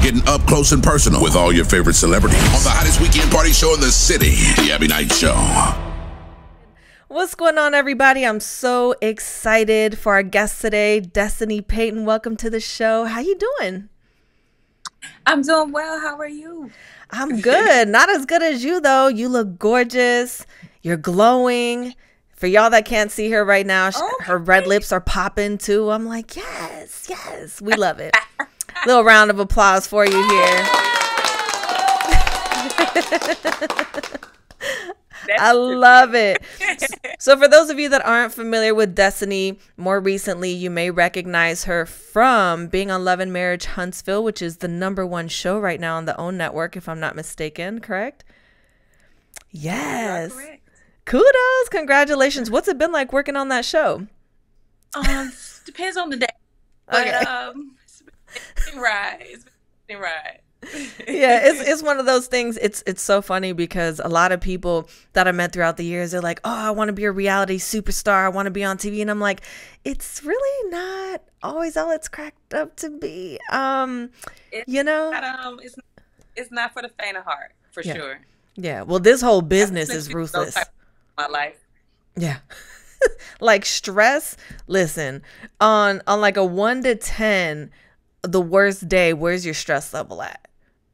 getting up close and personal with all your favorite celebrities on the hottest weekend party show in the city, the Abbie Knights Show. What's going on, everybody? I'm so excited for our guest today, Destiny Payton. Welcome to the show. How you doing? I'm doing well. How are you? I'm good. Not as good as you, though. You look gorgeous. You're glowing. For y'all that can't see her right now, her red lips are popping, too. I'm like, yes, yes. We love it. Little round of applause for you here. I love it. So for those of you that aren't familiar with Destiny, more recently, you may recognize her from being on Love and Marriage Huntsville, which is the #1 show right now on the OWN network, if I'm not mistaken, correct? Yes. Correct. Kudos. Congratulations. What's it been like working on that show? Depends on the day. But, okay. It's been right. It's been right. Yeah, it's one of those things. It's so funny because a lot of people that I met throughout the years, they're like, oh, I want to be a reality superstar. I want to be on TV. And I'm like, it's really not always all it's cracked up to be. You know? It's not for the faint of heart, for sure. Yeah. Well, this whole business is ruthless. My life. Yeah. Like stress. Listen, on like a 1 to 10, the worst day, where's your stress level at?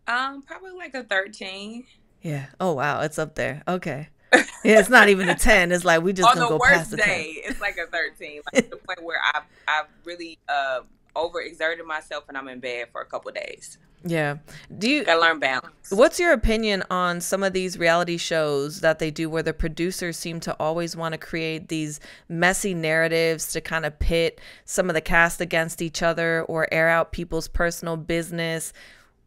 Probably like a 13. Yeah. Oh wow, it's up there. Okay. Yeah, it's not even a 10. It's like we just gonna go past the 10. On the worst day, it's like a 13. Like the point where I've really overexerted myself and I'm in bed for a couple of days. Yeah. Gotta learn balance. What's your opinion on some of these reality shows that they do where the producers seem to always want to create these messy narratives to kind of pit some of the cast against each other or air out people's personal business?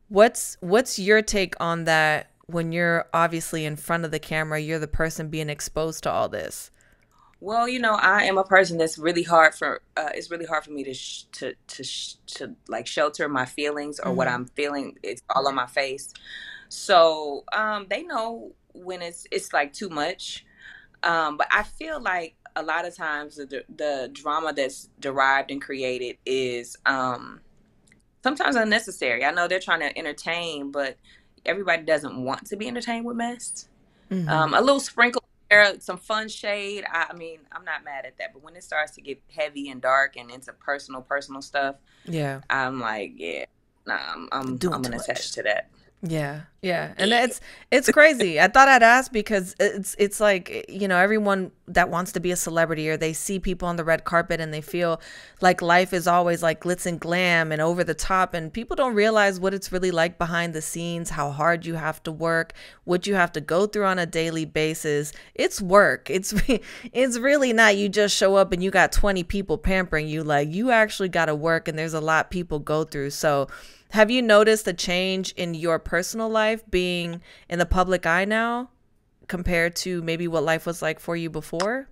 What's your take on that when you're obviously in front of the camera, you're the person being exposed to all this? Well, you know, I am a person that's really hard for. It's really hard for me to like shelter my feelings or what I'm feeling. It's all on my face. So they know when it's like too much. But I feel like a lot of times the drama that's derived and created is sometimes unnecessary. I know they're trying to entertain, but everybody doesn't want to be entertained with mess. A little sprinkle. Some fun shade. I mean, I'm not mad at that, but when it starts to get heavy and dark and into personal stuff, yeah, I'm like, yeah, nah, I'm unattached to that. Yeah, yeah, and it's crazy. I thought I'd ask because it's like, you know, everyone that wants to be a celebrity or they see people on the red carpet and they feel like life is always like glitz and glam and over the top, and people don't realize what it's really like behind the scenes, how hard you have to work, what you have to go through on a daily basis. It's work. It's really not you just show up and you got 20 people pampering you. Like, you actually got to work, and there's a lot people go through. So have you noticed a change in your personal life being in the public eye now compared to maybe what life was like for you before?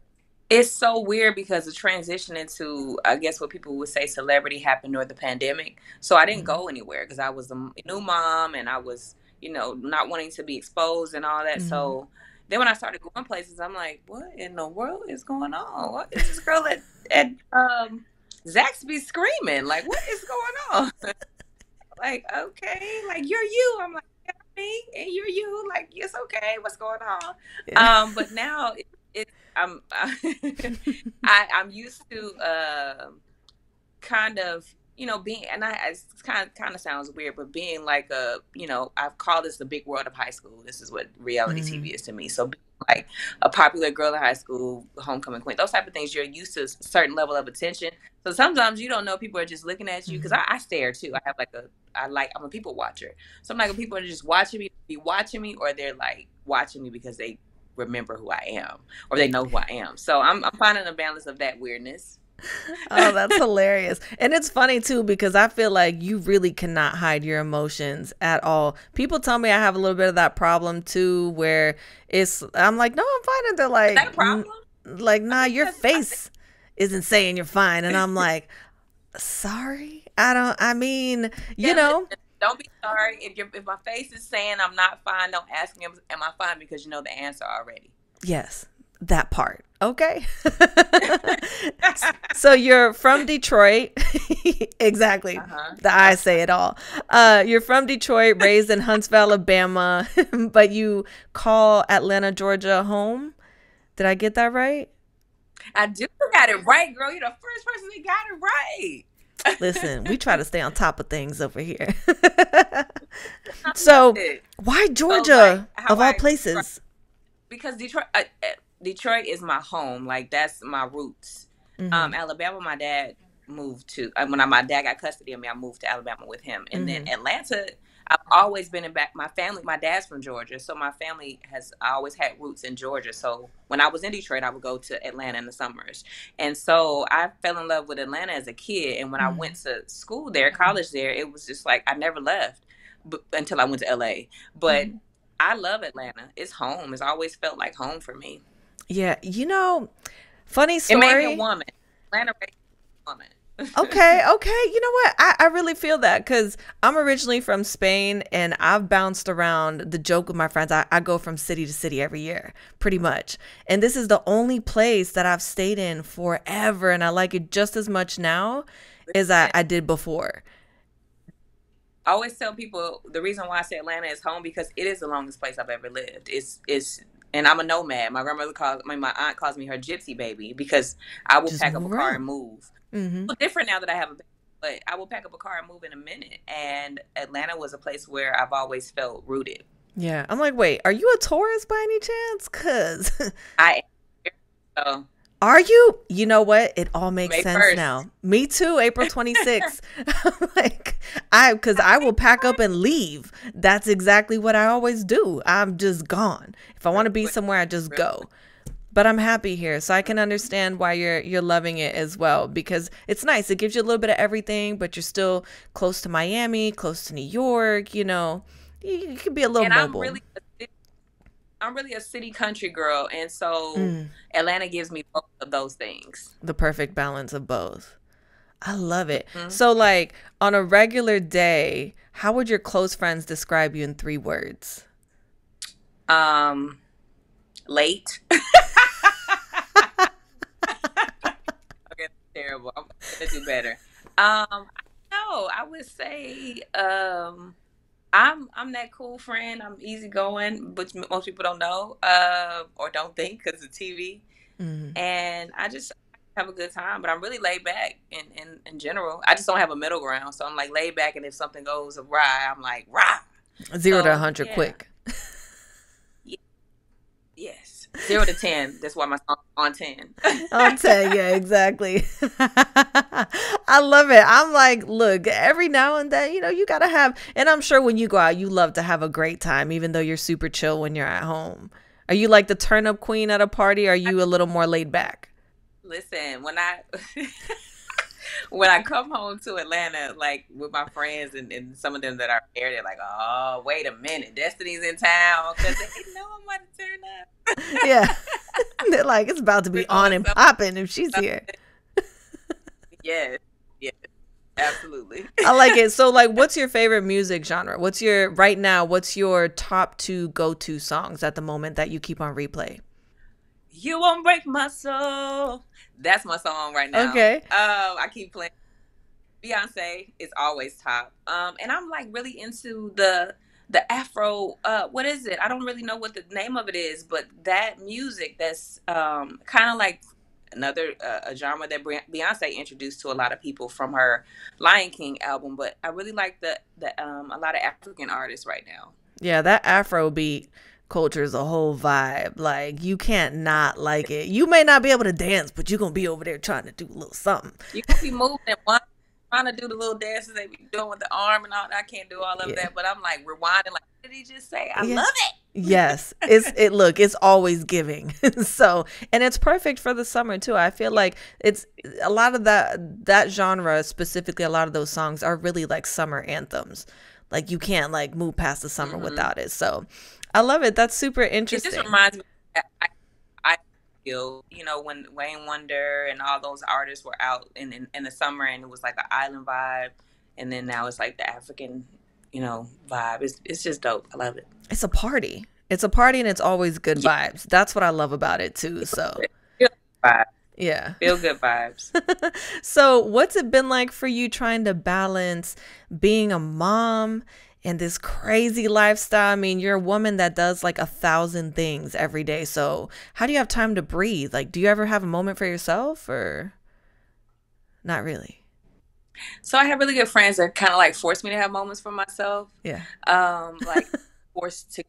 It's so weird because the transition into, I guess, what people would say celebrity happened during the pandemic. So I didn't go anywhere because I was a new mom and I was, you know, not wanting to be exposed and all that. So then when I started going places, I'm like, what in the world is going on? What is this girl at Zaxby's screaming? Like, what is going on? Like, okay, like, you're you. I'm like, yeah, me, and you're you. Like, it's okay. What's going on? Yeah. But now I'm I'm used to kind of, you know, being, and it's kind of sounds weird, but being like a, you know, I've called this the big world of high school. This is what reality TV is to me. So being like a popular girl in high school, homecoming queen, those type of things, you're used to a certain level of attention. So sometimes you don't know, people are just looking at you, because I stare too. I have I'm a people watcher. So I'm like, when people are just watching me, or they're like watching me because they remember who I am or they know who I am. So I'm finding a balance of that weirdness. Oh, that's hilarious. And it's funny too, because I feel like you really cannot hide your emotions at all. People tell me I have a little bit of that problem too, where I'm like, no, I'm fine. And they're like, is that a problem? Like, nah, your face isn't saying you're fine. And I'm like, sorry. You know. Don't be sorry. If my face is saying I'm not fine, don't ask me, am I fine? Because you know the answer already. Yes, that part. Okay. So you're from Detroit. Exactly. I say it all. You're from Detroit, raised in Huntsville, Alabama, but you call Atlanta, Georgia home. Did I get that right? I do got it right, girl. You're the first person that got it right. Listen, we try to stay on top of things over here. So why Georgia, so, like, of all places? Because Detroit is my home. Like, that's my roots. Alabama, my dad moved to, when my dad got custody of me, I moved to Alabama with him. And then Atlanta, I've always been my family, my dad's from Georgia. So my family I always had roots in Georgia. So when I was in Detroit, I would go to Atlanta in the summers. And so I fell in love with Atlanta as a kid. And when I went to school there, college there, it was just like, I never left until I went to LA. But I love Atlanta. It's home. It's always felt like home for me. Yeah. You know, funny story. It made me a woman. Atlanta made me a woman. Okay. You know what? I really feel that because I'm originally from Spain and I've bounced around. The joke with my friends, I go from city to city every year, pretty much. And this is the only place that I've stayed in forever. And I like it just as much now as I did before. I always tell people the reason why I say Atlanta is home because it is the longest place I've ever lived. And I'm a nomad. My aunt calls me her gypsy baby because I will pack up a car and move. It's different now that I have a baby, but I will pack up a car and move in a minute. And Atlanta was a place where I've always felt rooted. Yeah. I'm like, wait, are you a Taurus by any chance? Because I am. Are you? You know what? It all makes sense 1st. Now. Me too. April 26th. Like, because I will pack up and leave. That's exactly what I always do. I'm just gone. If I want to be somewhere, I just go. But I'm happy here, so I can understand why you're loving it as well because it's nice. It gives you a little bit of everything, but you're still close to Miami, close to New York. You know, you can be a little mobile. I'm really a city country girl, and so Atlanta gives me both of those things. The perfect balance of both. I love it. So, like, on a regular day, how would your close friends describe you in 3 words? Late. Okay, terrible. I'm gonna do better. No, I would say I'm that cool friend. I'm easygoing, which most people don't know or don't think because of TV. And I just have a good time, but I'm really laid back in general. I just don't have a middle ground, so I'm like laid back, and if something goes awry, I'm like rah. 0 to 100 quick. Yes. 0 to 10. That's why my song's on 10. On 10, yeah, exactly. I love it. I'm like, look, every now and then, you know, you gotta have, and I'm sure when you go out, you love to have a great time, even though you're super chill when you're at home. Are you like the turn up queen at a party? Or are you a little more laid back? Listen, when I come home to Atlanta, like with my friends and some of them that are there, they're like, oh, wait a minute, Destiny's in town because they know I'm about to turn up. Yeah. They're like, it's about to be on and popping if she's here. Yes, absolutely. I like it. So, like, what's your favorite music genre? What's your top 2 go-to songs at the moment that you keep on replay? You Won't Break My Soul. That's my song right now. Okay. I keep playing. Beyonce is always top. And I'm like really into the Afro. What is it? I don't really know what the name of it is, but that music that's kind of like another a genre that Beyonce introduced to a lot of people from her Lion King album. But I really like a lot of African artists right now. Yeah, that Afro beat culture is a whole vibe. Like, you can't not like it. You may not be able to dance, but you're gonna be over there trying to do a little something. You can be moving and trying to do the little dances they be doing with the arm and all. I can't do all of that, but I'm like rewinding. Like, what did he just say? I love it. Yes, it's always giving. So, and it's perfect for the summer too. I feel like it's a lot of that genre, specifically a lot of those songs are really like summer anthems. Like, you can't like move past the summer without it. So I love it. That's super interesting. It just reminds me, I feel, you know, when Wayne Wonder and all those artists were out in the summer, and it was like an island vibe, and then now it's like the African, you know, vibe. It's just dope. I love it. It's a party. It's a party, and it's always good vibes. That's what I love about it too. So vibes. Yeah. Feel good vibes. So what's it been like for you trying to balance being a mom and this crazy lifestyle? I mean, you're a woman that does like 1,000 things every day. So how do you have time to breathe? Like, do you ever have a moment for yourself or not really? So I have really good friends that kind of like force me to have moments for myself. Yeah. Like forced to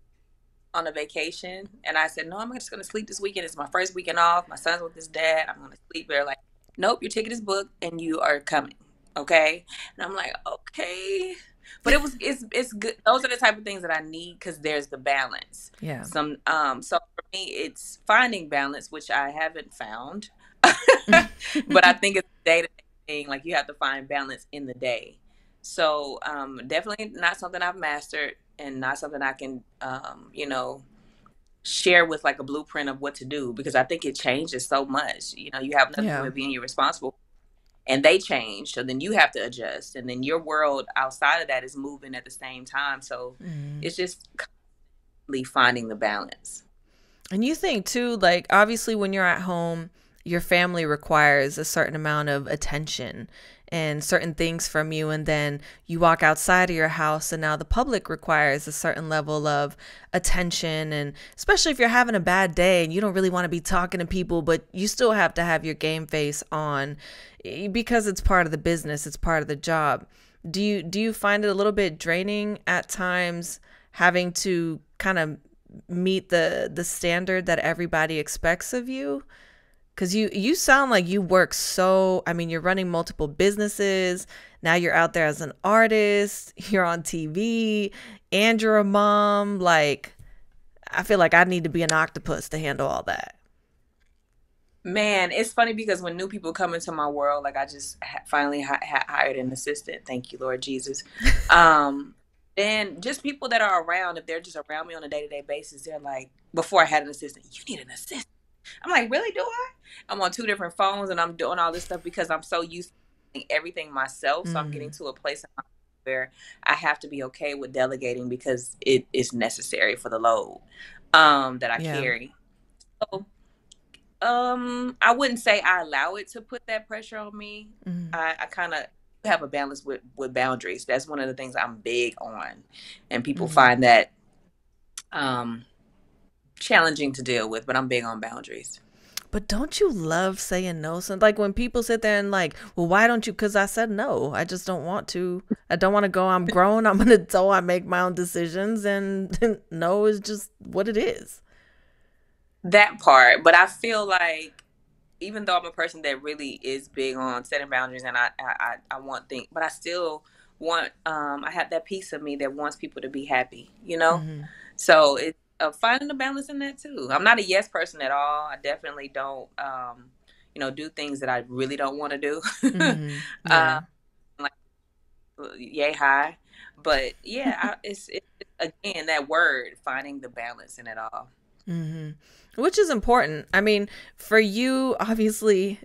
on a vacation, and I said, no, I'm just going to sleep this weekend. It's my first weekend off. My son's with his dad. I'm going to sleep. They're like, nope, your ticket is booked and you are coming. Okay. And I'm like, okay. But it's good. Those are the type of things that I need because there's the balance. Yeah. So for me, it's finding balance, which I haven't found. But I think it's a day-to-day thing. Like you have to find balance in the day. So definitely not something I've mastered and not something I can, share with like a blueprint of what to do because I think it changes so much. You know, you have nothing Yeah. with being you're responsible and they change. So then you have to adjust and then your world outside of that is moving at the same time. So it's just constantly finding the balance. And you think too, like obviously when you're at home, your family requires a certain amount of attention and certain things from you. And then you walk outside of your house and now the public requires a certain level of attention. And especially if you're having a bad day and you don't really want to be talking to people, but you still have to have your game face on because it's part of the business. It's part of the job. Do you find it a little bit draining at times having to kind of meet the standard that everybody expects of you? Because you sound like you work so, I mean, you're running multiple businesses. Now you're out there as an artist. You're on TV and you're a mom. Like, I feel like I need to be an octopus to handle all that. Man, it's funny because when new people come into my world, like I just finally hired an assistant. Thank you, Lord Jesus. And just people that are around, if they're just around me on a day-to-day basis, they're like, before I had an assistant, you need an assistant. I'm like, really, do I? I'm on 2 different phones and I'm doing all this stuff because I'm so used to doing everything myself. So I'm getting to a place in my life where I have to be okay with delegating because it is necessary for the load that I carry. So I wouldn't say I allow it to put that pressure on me. I kind of have a balance with boundaries. That's one of the things I'm big on. And people find that challenging to deal with, but I'm big on boundaries. But don't you love saying no? So like when people sit there and like, well, why don't you? Because I said no. I just don't want to. I don't want to go. I'm grown. I'm an adult. I make my own decisions. And no is just what it is. That part. But I feel like even though I'm a person that really is big on setting boundaries and I want things, but I still want, I have that piece of me that wants people to be happy, you know? So it's finding a balance in that too. I'm not a yes person at all. I definitely don't, do things that I really don't want to do. Like, yay, hi. But yeah, it's again, that word, finding the balance in it all. Which is important. I mean, for you, obviously,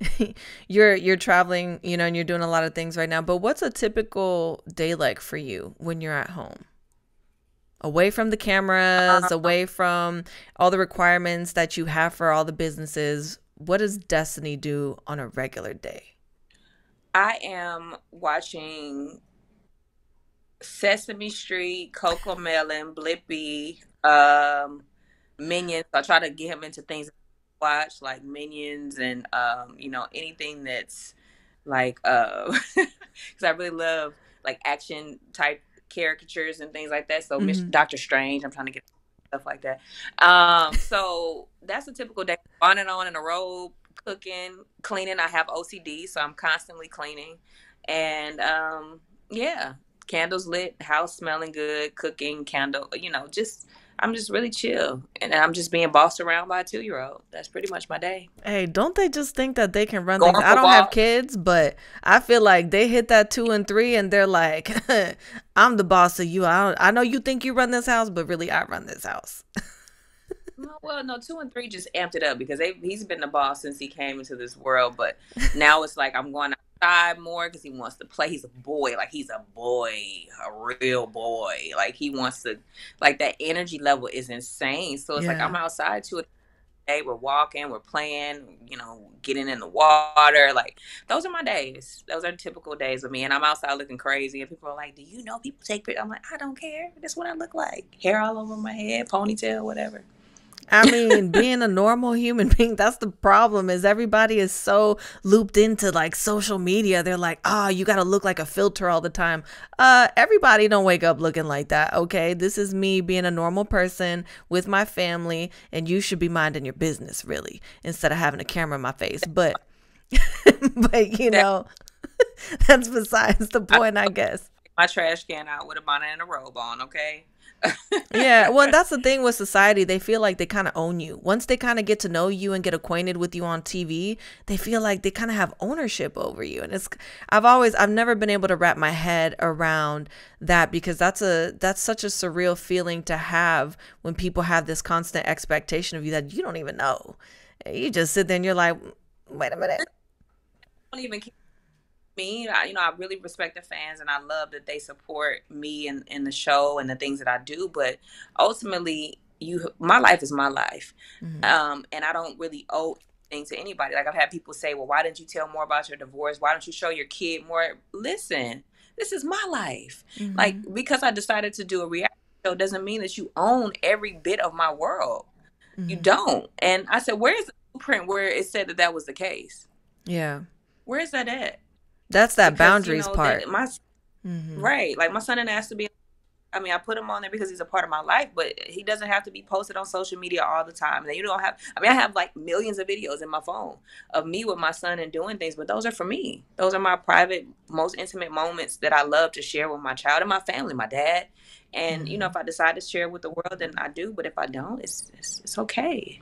you're traveling, and you're doing a lot of things right now. But what's a typical day like for you when you're at home? Away from the cameras, away from all the requirements that you have for all the businesses. What does Destiny do on a regular day? I am watching Sesame Street, Coco Melon, Blippi, Minions. I try to get him into things to watch, like Minions and anything that's like because I really love like action type caricatures and things like that. So Doctor Strange, I'm trying to get stuff like that. So that's a typical day. On in a robe, cooking, cleaning. I have OCD, so I'm constantly cleaning. And candles lit, house smelling good, cooking, candle, I'm just really chill. And I'm just being bossed around by a 2-year-old. That's pretty much my day. Hey, don't they just think that they can run things? I don't have kids, but I feel like they hit that 2 and 3 and they're like, I'm the boss of you. I know you think you run this house, but really I run this house. No, 2 and 3 just amped it up because he's been the boss since he came into this world. But now it's like I'm going outside more because he wants to play. He's a boy. Like he's a boy, a real boy. Like he wants to, like that energy level is insane. So it's like I'm outside too. day. We're walking, we're playing, getting in the water. Like, those are my days. Those are typical days with me. And I'm outside looking crazy. And people are like, do you know people take pictures? I'm like, I don't care. That's what I look like. Hair all over my head, ponytail, whatever. I mean, being a normal human being, that's the problem, is everybody is so looped into like social media. They're like, oh, you got to look like a filter all the time. Everybody don't wake up looking like that. Okay. This is me being a normal person with my family, and you should be minding your business, really, instead of having a camera in my face. But, that's besides the point, I guess. My trash can out with a bonnet and a robe on. Okay. Yeah, well, that's the thing with society. They feel like they kind of own you. Once they kind of get to know you and get acquainted with you on TV, they feel like they kind of have ownership over you. And I've never been able to wrap my head around that, because that's such a surreal feeling to have when people have this constant expectation of you that you don't even know. You just sit there and you're like, wait a minute. I don't even me. I really respect the fans, and I love that they support me in the show and the things that I do. But ultimately, my life is my life, and I don't really owe anything to anybody. Like, I've had people say, "Well, why didn't you tell more about your divorce? Why don't you show your kid more?" Listen, this is my life. Like, because I decided to do a reality show doesn't mean that you own every bit of my world. You don't. And I said, "Where's the blueprint where it said that was the case?" Yeah, where is that at? That's that boundaries part. Right. Like, my son didn't ask to be, I put him on there because he's a part of my life, but he doesn't have to be posted on social media all the time. And you don't have, I have like millions of videos in my phone of me with my son and doing things, but those are for me. Those are my private, most intimate moments that I love to share with my child and my family, my dad. And, if I decide to share with the world, then I do. But if I don't, it's okay.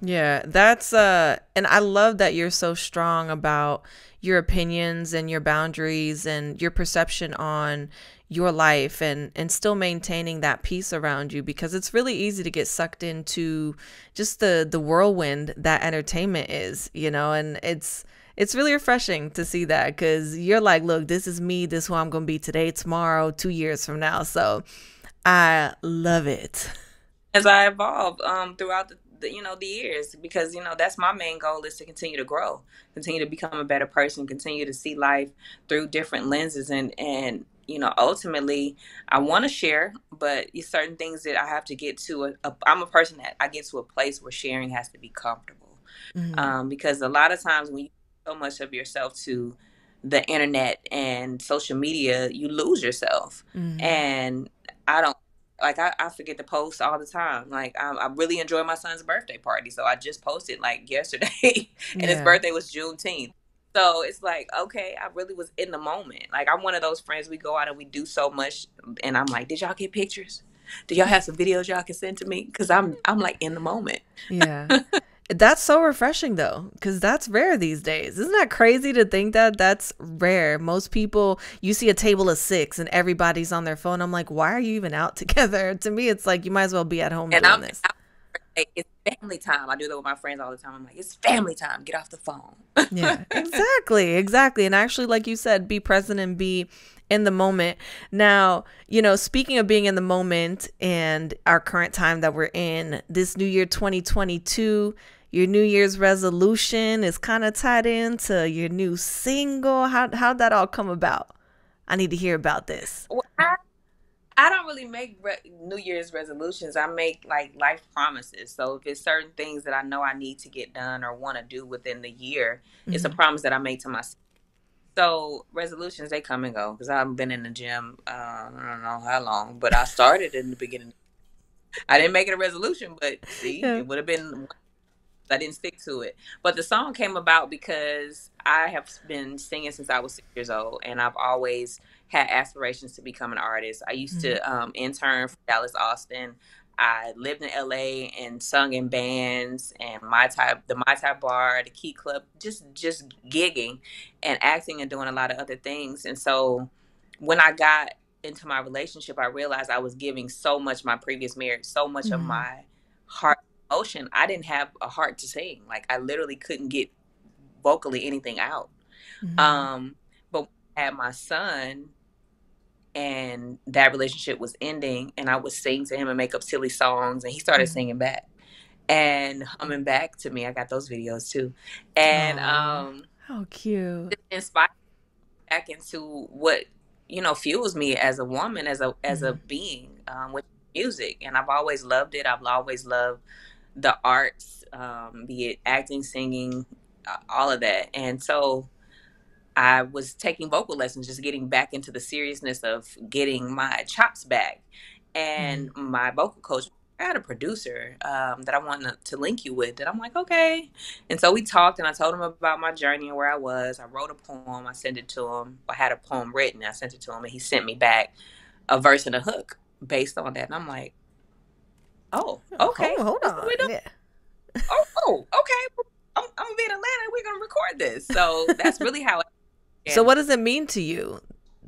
Yeah, that's and I love that you're so strong about your opinions and your boundaries and your perception on your life, and still maintaining that peace around you, because it's really easy to get sucked into just the whirlwind that entertainment is, and it's really refreshing to see that, because you're like, look, this is me, this is who I'm going to be today, tomorrow, 2 years from now. So I love it. As I evolve throughout the years, because that's my main goal, is to continue to grow, continue to become a better person, continue to see life through different lenses, and ultimately I want to share, but certain things that I have to get to I'm a person that I get to a place where sharing has to be comfortable, because a lot of times when you do so much of yourself to the internet and social media, you lose yourself. And I don't, like, I forget to post all the time. Like, I really enjoy my son's birthday party. So I just posted like yesterday and his birthday was Juneteenth. So it's like, okay, I really was in the moment. Like, I'm one of those friends, we go out and we do so much. And I'm like, did y'all get pictures? Do y'all have some videos y'all can send to me? Because I'm like in the moment. Yeah. That's so refreshing, though, because that's rare these days. Isn't that crazy to think that that's rare? Most people, you see a table of 6 and everybody's on their phone. I'm like, why are you even out together? To me, it's like, you might as well be at home doing this. It's family time. I do that with my friends all the time. I'm like, it's family time. Get off the phone. Yeah, exactly. And actually, like you said, be present and be in the moment. Now, speaking of being in the moment and our current time that we're in, this new year 2022, your New Year's resolution is kind of tied into your new single. How'd that all come about? I need to hear about this. Well, I don't really make New Year's resolutions. I make like life promises. So if it's certain things that I know I need to get done or want to do within the year, it's a promise that I make to myself. So resolutions, they come and go, because I've been in the gym, I don't know how long, but I started in the beginning. I didn't make it a resolution, but see, it would have been, I didn't stick to it. But the song came about because I have been singing since I was 6 years old, and I've always had aspirations to become an artist. I used to intern for Dallas Austin. I lived in LA and sung in bands and the Mai Tai Bar, the Key Club, just gigging and acting and doing a lot of other things. And so when I got into my relationship, I realized I was giving so much my previous marriage, so much of my heart emotion. I didn't have a heart to sing. Like, I literally couldn't get vocally anything out. But when I had my son, and that relationship was ending, and I would sing to him and make up silly songs, and he started singing back. and humming back to me. I got those videos too. And Oh, how cute. it inspired me back into what, fuels me as a woman, as a Mm-hmm. being, with music. And I've always loved it. I've always loved the arts, be it acting, singing, all of that. And so I was taking vocal lessons, just getting back into the seriousness of getting my chops back. Mm-hmm. And my vocal coach, I had a producer, that I wanted to link you with. And I'm like, okay. And so we talked, and I told him about my journey and where I was. I wrote a poem. I sent it to him. I had a poem written. I sent it to him, and he sent me back a verse and a hook based on that. And I'm like, oh, okay. Hold That's what we on. do. Yeah. Okay. I'm gonna be in Atlanta. We're gonna record this. So that's really how it So began. what does it mean to you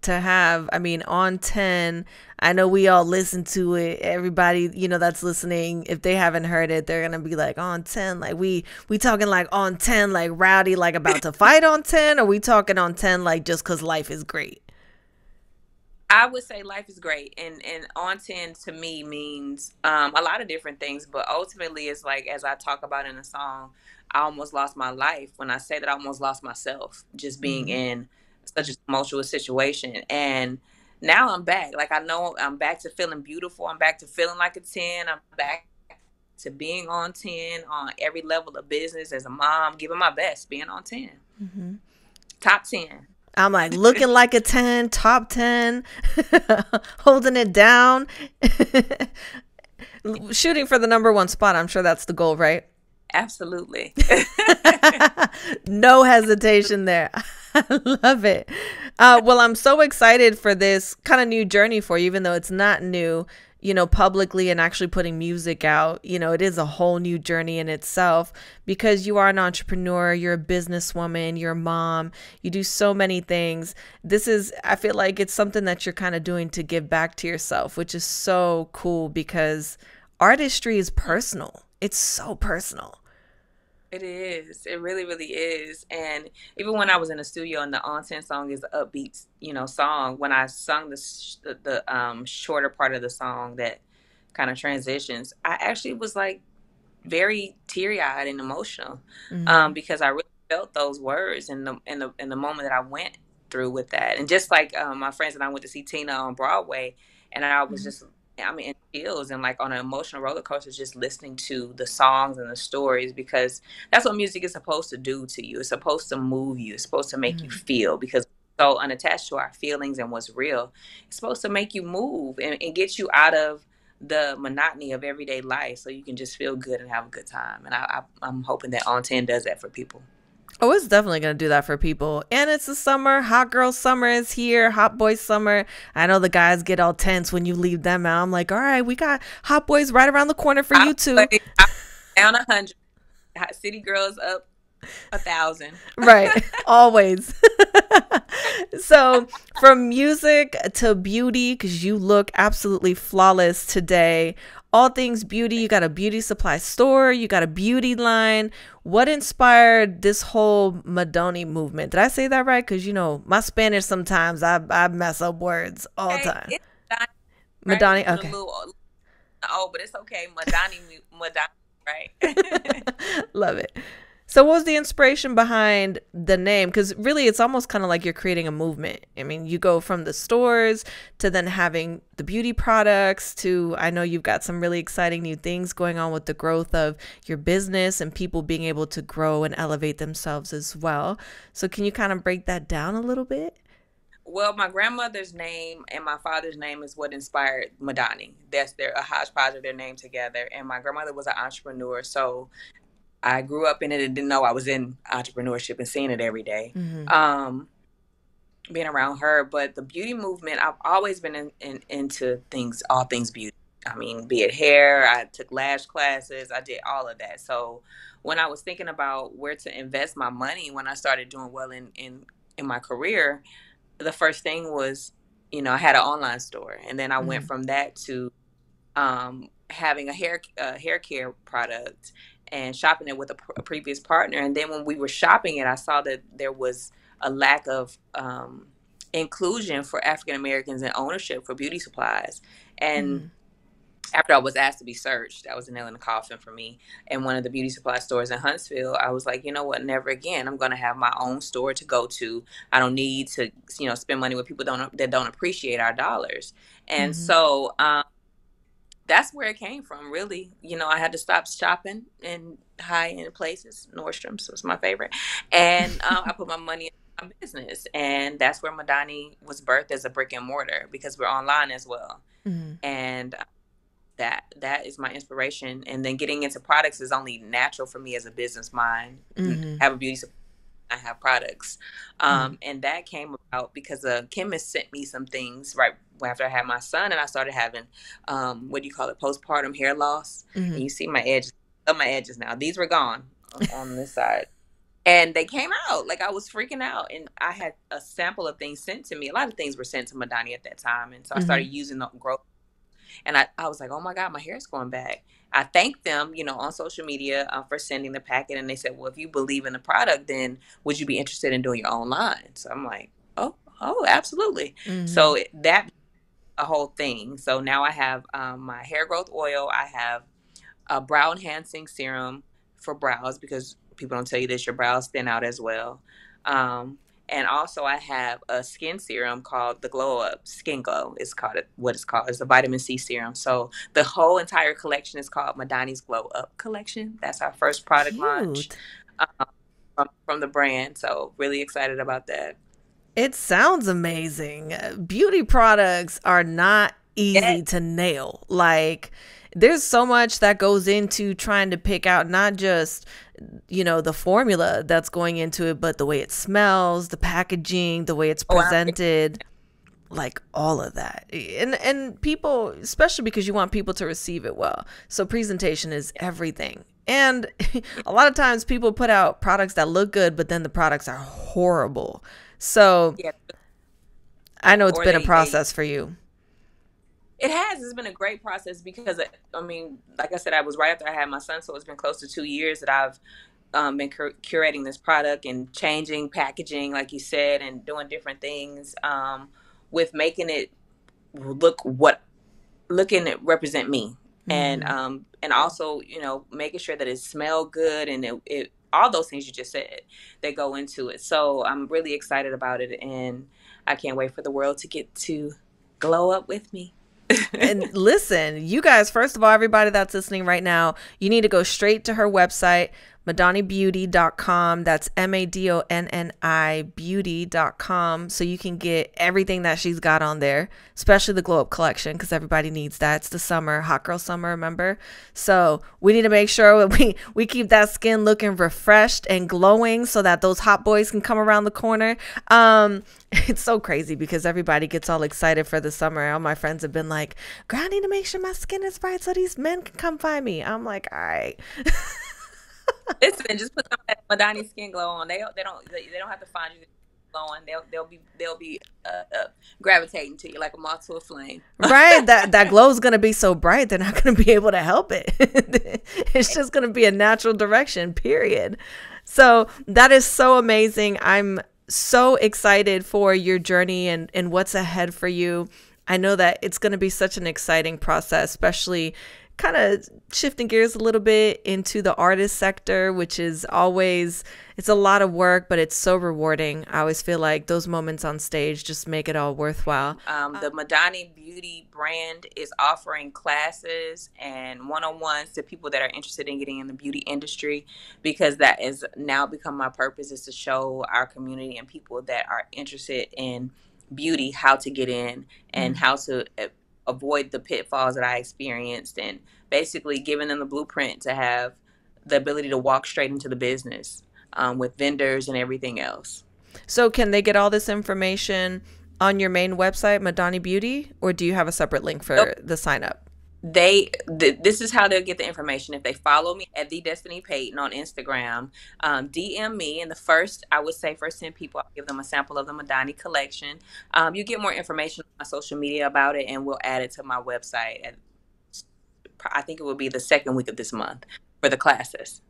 to have, I mean, on 10? I know we all listen to it. Everybody, that's listening, if they haven't heard it, they're going to be like, on 10, like we talking like on 10, like rowdy, like about to fight on 10, or we talking on 10 like just cuz life is great? I would say life is great, and on 10 to me means, a lot of different things, but ultimately it's like, as I talk about in the song, I almost lost my life. When I say that, I almost lost myself, just being Mhm. in such a tumultuous situation. And now I'm back. Like, I know I'm back to feeling beautiful. I'm back to feeling like a 10. I'm back to being on 10 on every level of business, as a mom, giving my best, being on 10. Mhm. Top 10. I'm like looking like a 10, top 10, holding it down, shooting for the number 1 spot. I'm sure that's the goal, right? Absolutely. No hesitation there. I love it. Well, I'm so excited for this kind of new journey for you, even though it's not new, publicly and actually putting music out. It is a whole new journey in itself because you are an entrepreneur, you're a businesswoman, you're a mom, you do so many things. I feel like it's something that you're kind of doing to give back to yourself, which is so cool because artistry is personal. It's so personal. It is. It really, really is. And even when I was in the studio, and the On 10 song is the upbeat, song, when I sung the shorter part of the song that kind of transitions, I actually was like very teary eyed and emotional, Hmm. because I really felt those words in the moment that I went through with that. And just like, my friends and I went to see Tina on Broadway, and I was just, I mean, in chills and like on an emotional roller coaster, just listening to the songs and the stories, because that's what music is supposed to do to you. It's supposed to move you. It's supposed to make you feel, because we're so unattached to our feelings and what's real. It's supposed to make you move and get you out of the monotony of everyday life, so you can just feel good and have a good time. And I'm hoping that On 10 does that for people. Oh, it's definitely going to do that for people. And it's the summer. Hot girl summer is here. Hot boy summer. I know the guys get all tense when you leave them out. I'm like, all right, we got hot boys right around the corner for you too. I'm down 100. City girls up 1,000. Right. Always. So from music to beauty, because you look absolutely flawless today. All things beauty. You got a beauty supply store. You got a beauty line. What inspired this whole Madoni movement? Did I say that right? Because, my Spanish, sometimes I mess up words all the Hey, time. it's Madani, right? Madoni. You a Okay. little old, but it's okay. Madani, right? Love it. So what was the inspiration behind the name? Because really, it's almost kind of like you're creating a movement. I mean, you go from the stores to then having the beauty products to, I know you've got some really exciting new things going on with the growth of your business and people being able to grow and elevate themselves as well. So can you kind of break that down a little bit? Well, my grandmother's name and my father's name is what inspired Madani. That's a hodgepodge of their name together. And my grandmother was an entrepreneur, so I grew up in it and didn't know I was in entrepreneurship and seeing it every day, Mm-hmm. being around her. But the beauty movement, I've always been into things, all things beauty. I mean, be it hair, I took lash classes, I did all of that. So when I was thinking about where to invest my money, when I started doing well in my career, the first thing was, I had an online store. And then I went Mm-hmm. from that to, having a hair care product and shopping it with a previous partner. And then when we were shopping it, I saw that there was a lack of, inclusion for African Americans in ownership for beauty supplies. And after I was asked to be searched, that was a nail in the coffin for me. And one of the beauty supply stores in Huntsville, I was like, you know what? Never again. I'm going to have my own store to go to. I don't need to, spend money with people that don't appreciate our dollars. And so that's where it came from, really. I had to stop shopping in high-end places. Nordstrom's was my favorite. And I put my money in my business. And that's where Madani was birthed, as a brick and mortar, because we're online as well. And that is my inspiration. And then getting into products is only natural for me as a business mind. Have a beauty supply, I have products. And that came about because a chemist sent me some things right after I had my son, and I started having postpartum hair loss. And you see my edges, my edges now. These were gone on this side. And they came out. Like, I was freaking out. And I had a sample of things sent to me. A lot of things were sent to Madani at that time. And so I started using the growth. And I was like, oh my God, my hair is going back. I thanked them, on social media for sending the packet. And they said, well, if you believe in the product, then would you be interested in doing your own line? So I'm like, oh, absolutely. So that a whole thing. So now I have my hair growth oil. I have a brow enhancing serum for brows, because people don't tell you this, your brows thin out as well. And also I have a skin serum called the Glow Up Skin Glow. It's called It's a vitamin C serum. So the whole entire collection is called Madani's Glow Up collection. That's our first product launch from the brand. So really excited about that. It sounds amazing. Beauty products are not easy to nail. Like, there's so much that goes into trying to pick out not just, the formula that's going into it, but the way it smells, the packaging, the way it's presented, like all of that. And people, especially because you want people to receive it well. So presentation is everything. And a lot of times people put out products that look good, but then the products are horrible. So I know it's been a process for you. It has. It's been a great process because, like I said, I was right after I had my son, so it's been close to 2 years that I've been curating this product and changing packaging, like you said, and doing different things with making it looking it represent me, and also making sure that it smelled good, and it all those things you just said that go into it. So I'm really excited about it, and I can't wait for the world to get to glow up with me. And listen, you guys, first of all, everybody that's listening right now, you need to go straight to her website, madonibeauty.com. That's MADONNI beauty.com. So you can get everything that she's got on there, especially the Glow Up collection, because everybody needs that. It's the summer, hot girl summer, remember? So we need to make sure that we keep that skin looking refreshed and glowing so that those hot boys can come around the corner. It's so crazy because everybody gets all excited for the summer. All my friends have been like, girl, I need to make sure my skin is right so these men can come find me. I'm like, all right. Listen, just put some of that Madani Skin Glow on. They don't have to find you glowing. They'll be gravitating to you like a moth to a flame. Right. That glow is gonna be so bright they're not gonna be able to help it. It's just gonna be a natural direction, period. So that is so amazing. I'm so excited for your journey and what's ahead for you. I know that it's gonna be such an exciting process, especially kind of shifting gears a little bit into the artist sector, which is always, it's a lot of work, but it's so rewarding. I always feel like those moments on stage just make it all worthwhile. The Madani Beauty brand is offering classes and one-on-ones to people that are interested in getting in the beauty industry, because that is now become my purpose, is to show our community and people that are interested in beauty how to get in and how to avoid the pitfalls that I experienced, and basically giving them the blueprint to have the ability to walk straight into the business with vendors and everything else. So can they get all this information on your main website, Madani Beauty, or do you have a separate link for the sign up? This is how they'll get the information. If they follow me at thedestinypayton on Instagram, DM me, and I would say first 10 people, I'll give them a sample of the Madani collection. You get more information on my social media about it, and we'll add it to my website. I think it will be the second week of this month for the classes.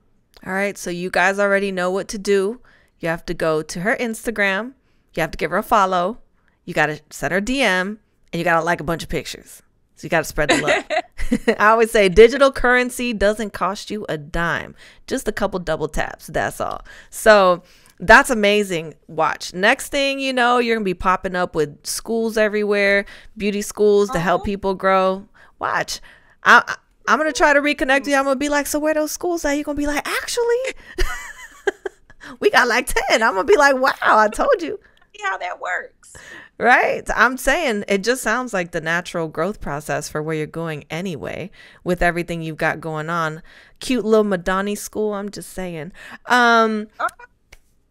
All right, so you guys already know what to do. You have to go to her Instagram. You have to give her a follow. You got to send her DM, and you got to like a bunch of pictures. So you got to spread the love. I always say digital currency doesn't cost you a dime, just a couple double taps. That's all. So that's amazing. Watch. Next thing you know, you're going to be popping up with schools everywhere, beauty schools to help people grow. Watch. I'm going to try to reconnect you. I'm going to be like, so where those schools at? You're going to be like, actually, we got like 10. I'm going to be like, wow, I told you. See how that works. Right. I'm saying it just sounds like the natural growth process for where you're going anyway, with everything you've got going on. Cute little Madani school. I'm just saying. Right?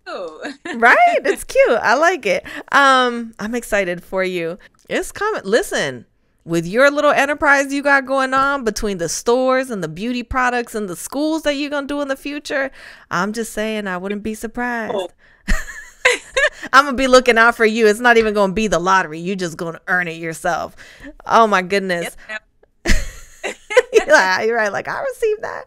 It's cute. I like it. I'm excited for you. It's coming. Listen, with your little enterprise you got going on between the stores and the beauty products and the schools that you're going to do in the future, I'm just saying I wouldn't be surprised. Oh. I'm going to be looking out for you. It's not even going to be the lottery. You're just going to earn it yourself. Oh, my goodness. Yes, you're right. Like, I received that.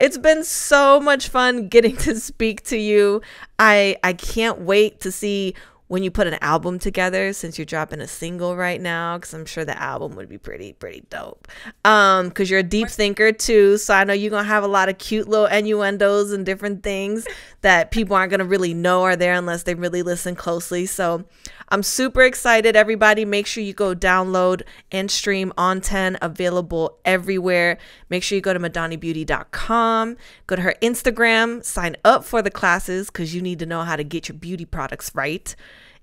It's been so much fun getting to speak to you. I can't wait to see when you put an album together, since you're dropping a single right now, because I'm sure the album would be pretty dope. Because you're a deep thinker too, so I know you're gonna have a lot of cute little innuendos and different things that people aren't gonna really know are there unless they really listen closely. So I'm super excited. Everybody, make sure you go download and stream On 10, available everywhere. Make sure you go to madanibeauty.com, go to her Instagram, sign up for the classes because you need to know how to get your beauty products right.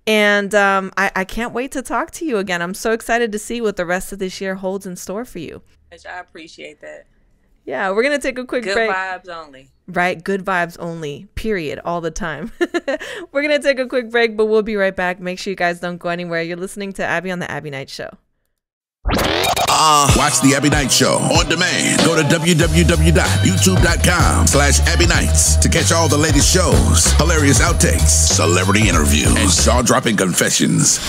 And I can't wait to talk to you again. I'm so excited to see what the rest of this year holds in store for you. I appreciate that. Yeah, we're going to take a quick break. Good vibes only. Right, good vibes only, period, all the time. We're going to take a quick break, but we'll be right back. Make sure you guys don't go anywhere. You're listening to Abbie on the Abbie Knights Show. Watch the Abbie Knights Show on demand. Go to www.youtube.com/Abbie Knights to catch all the latest shows, hilarious outtakes, celebrity interviews, and jaw-dropping confessions.